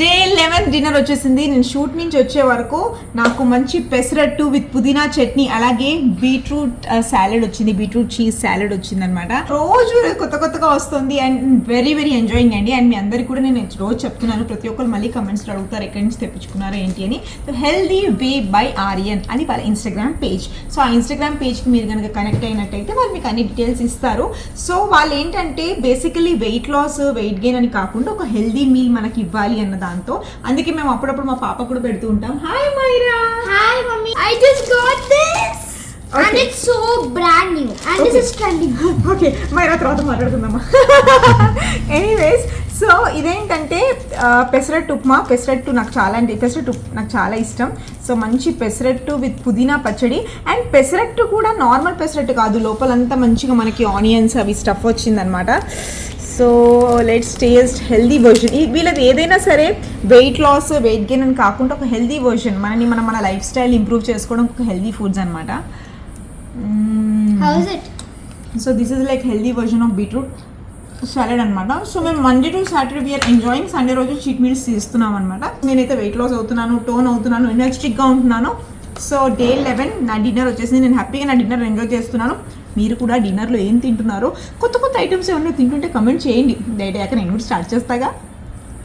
Day 11 dinner వచ్చేసింది. నేను shoot నుంచి వచ్చే వరకు నాకు మంచి పెసరట్టు విత్ పుదీనా చట్నీ అలాగే బీట్రూట్ సాలెడ్ వచ్చింది, బీట్రూట్ చీజ్ సాలెడ్ వచ్చింది అనమాట. రోజు కొత్త కొత్తగా వస్తుంది అండ్ వెరీ వెరీ ఎంజాయింగ్ అండి. అండ్ మీ అందరికి కూడా నేను రోజు చెప్తున్నాను, ప్రతి ఒక్కరు మళ్ళీ కమెంట్స్లో అడుగుతారు ఎక్కడి నుంచి తెప్పించుకున్నారో ఏంటి అని. హెల్దీ వే బై ఆర్యన్ అని వాళ్ళ ఇన్స్టాగ్రామ్ పేజ్. సో ఆ ఇన్స్టాగ్రామ్ పేజ్కి మీరు కనుక కనెక్ట్ అయినట్టయితే వాళ్ళు మీకు అన్ని డీటెయిల్స్ ఇస్తారు. సో వాళ్ళు ఏంటంటే basically weight loss weight gain అని కాకుండా ఒక హెల్దీ మీల్ మనకి ఇవ్వాలి అన్న దాంతో, అందుకే మేము అప్పుడప్పుడు మా పాప కూడా పెడుతూ ఉంటాం. Hi Myra. Hi mummy, I just got this. Okay. And it's so brand new and okay. This is trending. Okay Myra తర్వాత మాట్లాడుకుందామా. ఎనీవేస్, సో ఇదేంటంటే పెసరట్టు ఉప్మా. పెసరట్టు నాకు చాలా అంటే పెసరట్టు నాకు చాలా ఇష్టం. సో మంచి పెసరట్టు విత్ పుదీనా పచ్చడి. అండ్ పెసరట్టు కూడా నార్మల్ పెసరట్టు కాదు, లోపలంతా మంచిగా మనకి ఆనియన్స్ అవి స్టఫ్ వచ్చిందనమాట. So let's taste healthy version. వీళ్ళది ఏదైనా సరే వెయిట్ లాస్ వెయిట్ గెయిన్ అని కాకుండా ఒక హెల్దీ వర్జన్, మన లైఫ్ స్టైల్ ఇంప్రూవ్ చేసుకోవడం ఒక హెల్దీ ఫుడ్స్ అనమాట. How is it? So this is like healthy version of beetroot salad అనమాట. సో మేము Monday to Saturday we are enjoying. Sunday రోజు చీట్ మీల్స్ తీస్తున్నాం అనమాట. నేనైతే వెయిట్ లాస్ అవుతున్నాను, టోన్ అవుతున్నాను, ఎనర్జెటిక్గా ఉంటున్నాను. సో డే 11 నా డిన్నర్ వచ్చేసింది. నేను హ్యాపీగా నా డిన్నర్ ఎంజాయ్ చేస్తున్నాను. మీరు కూడా డిన్నర్లో ఏం తింటున్నారో, కొత్త కొత్త ఐటమ్స్ ఏమన్నా తింటుంటే కమెంట్ చేయండి. డైట్ అయ్యాక నేను కూడా స్టార్ట్ చేస్తాగా.